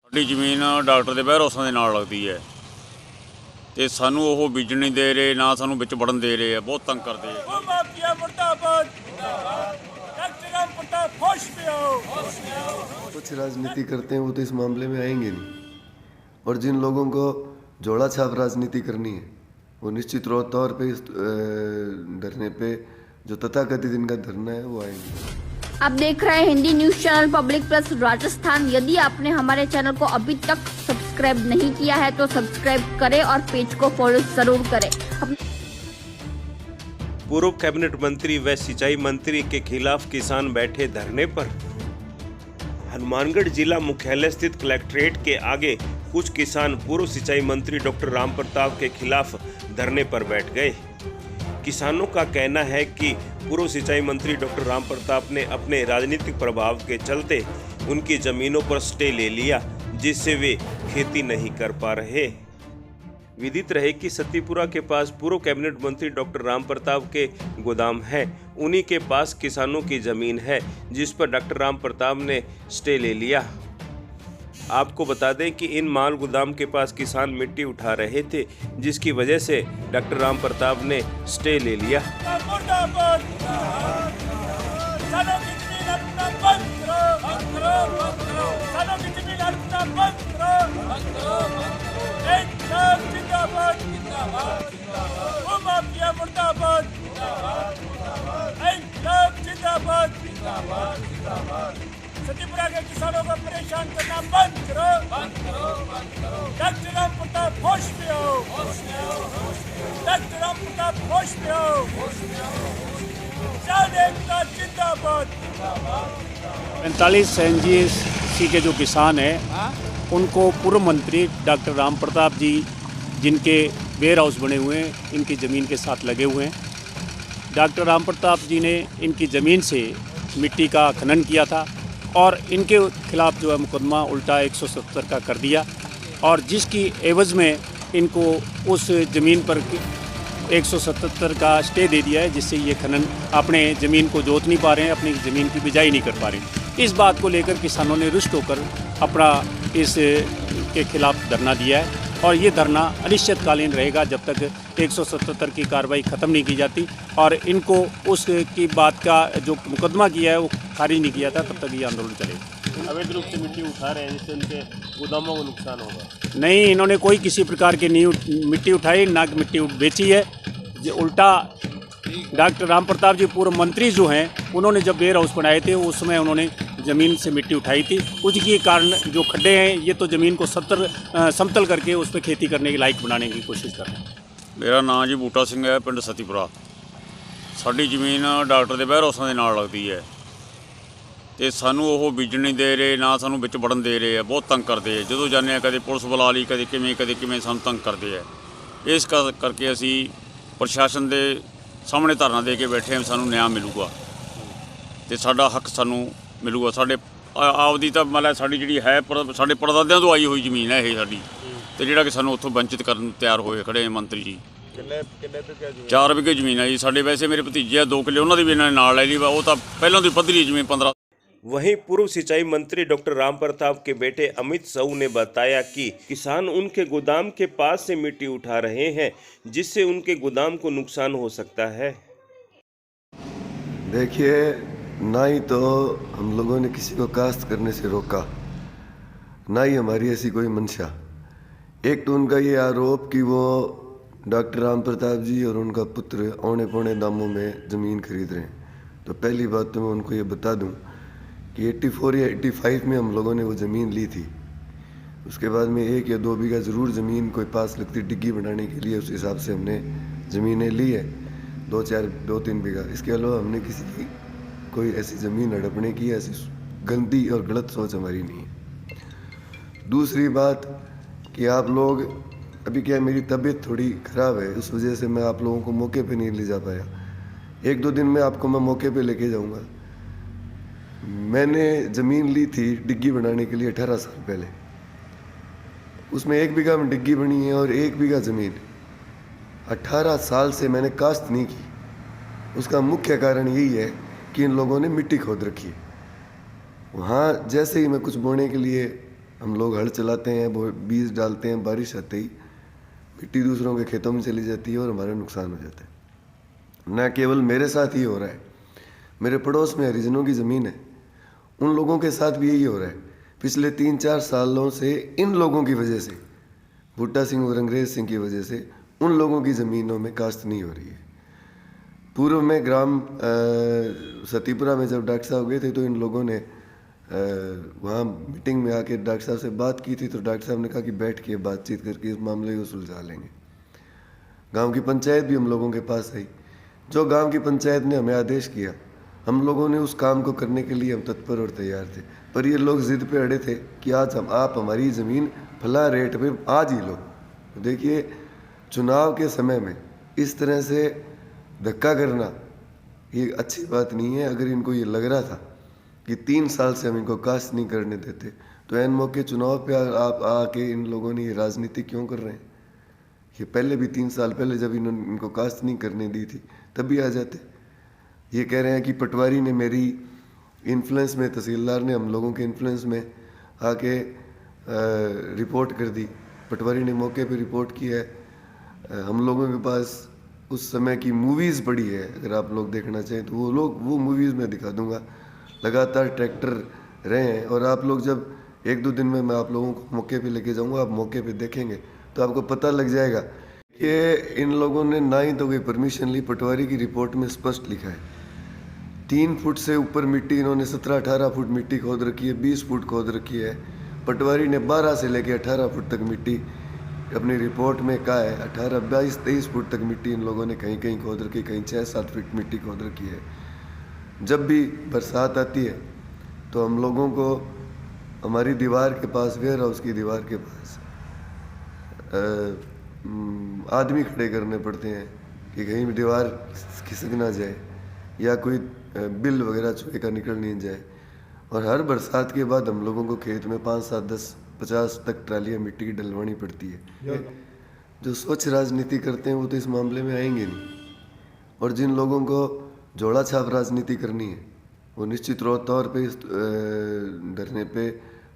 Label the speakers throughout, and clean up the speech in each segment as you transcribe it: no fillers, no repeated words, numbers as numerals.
Speaker 1: ਸਾਡੀ ਜ਼ਮੀਨ ਡਾਕਟਰ ਦੇ ਵੈਰਹਾਊਸਾਂ ਦੇ ਨਾਲ ਲੱਗਦੀ ਹੈ ਤੇ ਸਾਨੂੰ ਉਹ ਬੀਜਣ ਨਹੀਂ ਦੇ ਰਹੇ, ਨਾ ਸਾਨੂੰ ਵਿੱਚ ਵੜਨ ਦੇ ਰਹੇ ਆ, ਬਹੁਤ ਤੰਗ ਕਰਦੇ ਆ।
Speaker 2: ਉਹ ਮਾਫੀਆ ਮੁਰਦਾਬਾਦ ਜਿੰਦਾਬਾਦ, ਡਾਕਟਰ ਰਾਮ ਪ੍ਰਤਾਪ ਹੋਸ਼ में आओ।
Speaker 3: कुछ राजनीति करते हैं वो तो इस मामले में आएंगे नहीं, और जिन लोगों को जोड़ा छाप राजनीति करनी है वो निश्चित तौर पे इस धरने पे जो तथाकथित इनका धरना है वो आएंगे।
Speaker 4: आप देख रहे हैं Hindi news channel public plus Rajasthan. यदि आपने हमारे चैनल को अभी तक सब्सक्राइब नहीं किया है तो सब्सक्राइब करें और पेज को फॉलो जरूर करें।
Speaker 5: पूर्व कैबिनेट मंत्री व सिंचाई मंत्री के खिलाफ किसान बैठे धरने पर। हनुमानगढ़ जिला मुख्यालय स्थित कलेक्ट्रेट के आगे कुछ किसान पूर्व सिंचाई मंत्री डॉक्टर राम प्रताप के खिलाफ धरने पर बैठ गए। किसानों का कहना है कि पूर्व सिंचाई मंत्री डॉक्टर राम प्रताप ने अपने राजनीतिक प्रभाव के चलते उनकी जमीनों पर स्टे ले लिया, जिससे वे खेती नहीं कर पा रहे। विदित रहे कि सतीपुरा के पास पूर्व कैबिनेट मंत्री डॉक्टर राम प्रताप के गोदाम है। उन्हीं के पास किसानों की जमीन है, जिस पर डॉक्टर राम प्रताप ने स्टे ले लिया। आपको बता दें कि इन माल गोदाम के पास किसान मिट्टी उठा रहे थे, जिसकी वजह से डॉक्टर राम प्रताप ने स्टे ले लिया।
Speaker 2: मुर्दाबाद किसानों की जमीन अपना बंद करो, किसानों की जमीन अपना बंद करो। इंकलाब जिंदाबाद, वो माफिया मुर्दाबाद, इंकलाब जिंदाबाद। सतीपुरा के किसानों को परेशान करना बंद करो। डॉक्टर राम प्रताप होश में आओ, डॉक्टर राम प्रताप होश में आओ। किसान एकता जिंदाबाद।
Speaker 6: 45 एनजीसी के जो किसान हैं उनको पूर्व मंत्री डॉक्टर राम प्रताप जी, जिनके वेयर हाउस बने हुए हैं, इनकी ज़मीन के साथ लगे हुए हैं। डॉक्टर राम प्रताप जी ने इनकी ज़मीन से मिट्टी का खनन किया था और इनके खिलाफ जो है मुकदमा उल्टा 170 का कर दिया, और जिसकी एवज़ में इनको उस ज़मीन पर 177 का स्टे दे दिया है, जिससे ये खनन अपने ज़मीन को जोत नहीं पा रहे हैं, अपनी ज़मीन की बिजाई नहीं कर पा रहे। इस बात को लेकर किसानों ने रुष्ट होकर अपना इस के खिलाफ धरना दिया है, और ये धरना अनिश्चितकालीन रहेगा जब तक 177 की कार्रवाई ख़त्म नहीं की जाती और इनको उसकी बात का जो मुकदमा किया है वो खारिज नहीं किया था, तब तक ये आंदोलन चलेगा।
Speaker 7: अवैध रूप से मिट्टी उठा रहे हैं, जिससे उनके गोदामों को नुकसान होगा।
Speaker 6: नहीं, इन्होंने कोई किसी प्रकार की नहीं मिट्टी उठाई, ना मिट्टी बेची है। उल्टा डॉक्टर राम प्रताप जी पूर्व मंत्री जो हैं, उन्होंने जब वेयर हाउस बनाए थे उस समय उन्होंने ज़मीन से मिट्टी उठाई थी। उसके कारण जो खड्डे हैं, ये तो ज़मीन को समतल करके उस पर खेती करने के लायक बनाने की कोशिश कर रहे हैं।
Speaker 1: ਮੇਰਾ ਨਾਂ ਜੀ ਬੂਟਾ ਸਿੰਘ ਹੈ, ਪਿੰਡ ਸਤੀਪੁਰਾ। ਸਾਡੀ ਜ਼ਮੀਨ ਡਾਕਟਰ ਦੇ ਵੈਰਹਾਊਸਾਂ ਦੇ ਨਾਲ ਲੱਗਦੀ ਹੈ ਤੇ ਸਾਨੂੰ ਉਹ ਬੀਜਣ ਨਹੀਂ ਦੇ ਰਹੇ, ਨਾ ਸਾਨੂੰ ਵਿੱਚ ਵੜਨ ਦੇ ਰਹੇ ਆ, ਬਹੁਤ ਤੰਗ ਕਰਦੇ ਆ। ਜਦੋਂ ਜਾਂਦੇ ਆ ਕਦੇ ਪੁਲਿਸ ਬੁਲਾ ਲਈ, ਕਦੇ ਕਿਵੇਂ ਸਾਨੂੰ ਤੰਗ ਕਰਦੇ ਆ। ਇਸ ਕਰਕੇ ਅਸੀਂ ਪ੍ਰਸ਼ਾਸਨ ਦੇ ਸਾਹਮਣੇ ਧਰਨਾ ਦੇ ਕੇ ਬੈਠੇ ਹਾਂ, ਸਾਨੂੰ ਨਿਆਂ ਮਿਲੂਗਾ ਤੇ ਸਾਡਾ ਹੱਕ ਸਾਨੂੰ ਮਿਲੂਗਾ। ਸਾਡੇ ਆਪਦੀ ਤਾਂ ਮਤਲਬ ਸਾਡੀ ਜਿਹੜੀ ਹੈ ਸਾਡੇ ਪੜਦਾਦਿਆਂ ਤੋਂ ਆਈ ਹੋਈ ਜ਼ਮੀਨ ਹੈ ਇਹ ਸਾਡੀ, ਤੇ ਜਿਹੜਾ ਕਿ ਸਾਨੂੰ ਉੱਥੋਂ ਵੰਚਿਤ ਕਰਨ ਨੂੰ ਤਿਆਰ ਹੋਏ ਖੜੇ ਆ ਮੰਤਰੀ ਜੀ।
Speaker 7: ਕਿੰਨੇ ਵਿਗੇ
Speaker 1: 4 ਵਿਗੇ ਜ਼ਮੀਨ ਹੈ ਜੀ ਸਾਡੇ। ਵੈਸੇ ਮੇਰੇ ਭਤੀਜੇ ਆ 2 ਕਿੱਲੇ, ਉਹਨਾਂ ਦੀ ਵੀ ਇਹਨਾਂ ਨੇ ਨਾਲ ਲੈ ਲਈ ਵਾ, ਉਹ ਤਾਂ ਪਹਿਲਾਂ ਦੀ ਪੱਧਰੀ ਜ਼ਮੀਨ 15।
Speaker 5: वहीं पूर्व सिंचाई मंत्री डॉक्टर राम प्रताप के बेटे अमित साहू ने बताया कि किसान उनके गोदाम के पास से मिट्टी उठा रहे हैं, जिससे उनके गोदाम को नुकसान हो सकता है।
Speaker 3: देखिए, ना ही तो हम लोगों ने किसी को काश्त करने से रोका, ना ही हमारी ऐसी कोई मंशा। एक तो उनका ये आरोप कि वो डॉक्टर राम प्रताप जी और उनका पुत्र औने पौने दामों में ज़मीन खरीद रहे हैं। तो पहली बात तो मैं उनको ये बता दूं कि 84 या 85 में हम लोगों ने वो ज़मीन ली थी। उसके बाद में 1 या 2 बीघा ज़रूर ज़मीन कोई पास लगती डिग्गी बनाने के लिए, उस हिसाब से हमने ज़मीनें ली है, 2-3 बीघा। इसके अलावा हमने किसी की कोई ऐसी ज़मीन हड़पने की ऐसी गंदी और गलत सोच हमारी नहीं है। दूसरी बात कि आप लोग, अभी क्या मेरी तबीयत थोड़ी ख़राब है, उस वजह से मैं आप लोगों को मौके पे नहीं ले जा पाया। 1-2 दिन में आपको मैं मौके पे लेके जाऊंगा। मैंने ज़मीन ली थी डिग्गी बनाने के लिए 18 साल पहले। उसमें 1 बीघा में डिग्गी बनी है और 1 बीघा ज़मीन 18 साल से मैंने काश्त नहीं की। उसका मुख्य कारण यही है कि इन लोगों ने मिट्टी खोद रखी है। वहाँ जैसे ही मैं कुछ बोने के लिए हम लोग हल चलाते हैं, बीज डालते हैं, बारिश आते ही मिट्टी दूसरों के खेतों में चली जाती है और हमारा नुकसान हो जाता है। न केवल मेरे साथ ही हो रहा है, मेरे पड़ोस में हरिजनों की ज़मीन है, उन लोगों के साथ भी यही हो रहा है। पिछले 3-4 सालों से इन लोगों की वजह से, भुट्टा सिंह और अंग्रेज सिंह की वजह से उन लोगों की ज़मीनों में काश्त नहीं हो रही है। पूर्व में ग्राम सतीपुरा में जब डॉक्टर साहब गए थे तो इन लोगों ने वहाँ मीटिंग में आके डॉक्टर साहब से बात की थी, तो डॉक्टर साहब ने कहा कि बैठ के बातचीत करके इस मामले को सुलझा लेंगे। गांव की पंचायत भी हम लोगों के पास आई। जो गांव की पंचायत ने हमें आदेश किया, हम लोगों ने उस काम को करने के लिए हम तत्पर और तैयार थे, पर ये लोग जिद पे अड़े थे कि आज आप हमारी ज़मीन फला रेट पे आज ही लो। तो देखिए, चुनाव के समय में इस तरह से धक्का करना ये अच्छी बात नहीं है। अगर इनको ये लग रहा था कि 3 साल से हम इनको कास्ट नहीं करने देते, तो एन मौके चुनाव पे आप आके इन लोगों ने ये राजनीति क्यों कर रहे हैं? ये पहले भी 3 साल पहले जब इन्होंने इनको कास्ट नहीं करने दी थी तब भी आ जाते। ये कह रहे हैं कि पटवारी ने मेरी इन्फ्लुएंस में, तहसीलदार ने हम लोगों के इन्फ्लुएंस में आके रिपोर्ट कर दी। पटवारी ने मौके पे रिपोर्ट की है। हम लोगों के पास उस समय की मूवीज़ पड़ी है, अगर आप लोग देखना चाहें तो वो मूवीज़ में दिखा दूंगा। लगातार ट्रैक्टर रहे हैं और आप लोग जब 1-2 दिन में मैं आप लोगों को मौके पे लेके जाऊंगा, आप मौके पे देखेंगे तो आपको पता लग जाएगा कि इन लोगों ने ना ही तो कोई परमिशन ली। पटवारी की रिपोर्ट में स्पष्ट लिखा है 3 फुट से ऊपर मिट्टी इन्होंने 17-18 फुट मिट्टी खोद रखी है, 20 फुट खोद रखी है। पटवारी ने 12 से लेकर 18 फुट तक मिट्टी अपनी रिपोर्ट में कहा है। 18, 22, 23 फुट तक मिट्टी इन लोगों ने कहीं कहीं खोद रखी, कहीं 6-7 फुट मिट्टी खोद रखी है। जब भी बरसात आती है तो हम लोगों को हमारी दीवार के पास, वेयर हाउस की दीवार के पास आदमी खड़े करने पड़ते हैं कि कहीं भी दीवार खिसक ना जाए या कोई बिल वगैरह चूहे का निकल नहीं जाए। और हर बरसात के बाद हम लोगों को खेत में 5, 7, 10, 50 तक ट्रालियाँ मिट्टी की डलवानी पड़ती है। जो स्वच्छ राजनीति करते हैं वो तो इस मामले में आएंगे नहीं, और जिन लोगों को जोड़ा छाप राजनीति करनी है वो निश्चित तौर पे इस धरने पे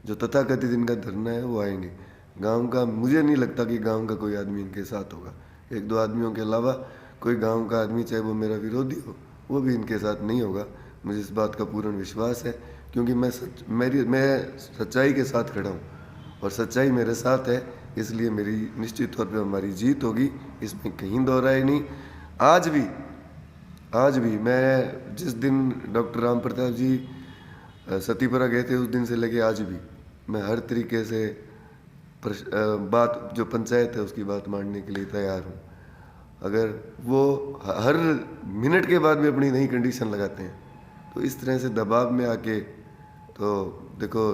Speaker 3: जो तथाकथित इनका धरना है वो आएंगे। गांव का मुझे नहीं लगता कि गांव का कोई आदमी इनके साथ होगा। 1-2 आदमियों के अलावा कोई गांव का आदमी, चाहे वो मेरा विरोधी हो, वो भी इनके साथ नहीं होगा। मुझे इस बात का पूर्ण विश्वास है, क्योंकि मैं सच्चाई के साथ खड़ा हूँ और सच्चाई मेरे साथ है, इसलिए मेरी निश्चित तौर पे हमारी जीत होगी, इसमें कहीं दो राय नहीं। आज भी मैं जिस दिन डॉक्टर राम प्रताप जी सतीपुरा गए थे उस दिन से लेके आज भी मैं हर तरीके से बात जो पंचायत है उसकी बात मानने के लिए तैयार हूँ। अगर वो हर मिनट के बाद में अपनी नई कंडीशन लगाते हैं तो इस तरह से दबाव में आके, तो देखो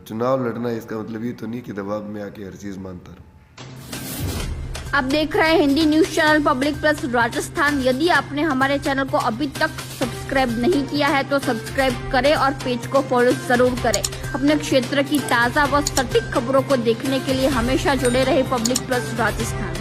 Speaker 3: चुनाव लड़ना इसका मतलब ये तो नहीं कि दबाव में आके हर चीज़ मानता रहूँ।
Speaker 4: आप देख रहे हैं Hindi news channel public plus Rajasthan. यदि आपने हमारे चैनल को अभी तक सब्सक्राइब नहीं किया है तो सब्सक्राइब करें और पेज को फॉलो जरूर करें। अपने क्षेत्र की ताज़ा व सटीक खबरों को देखने के लिए हमेशा जुड़े रहे पब्लिक प्लस राजस्थान।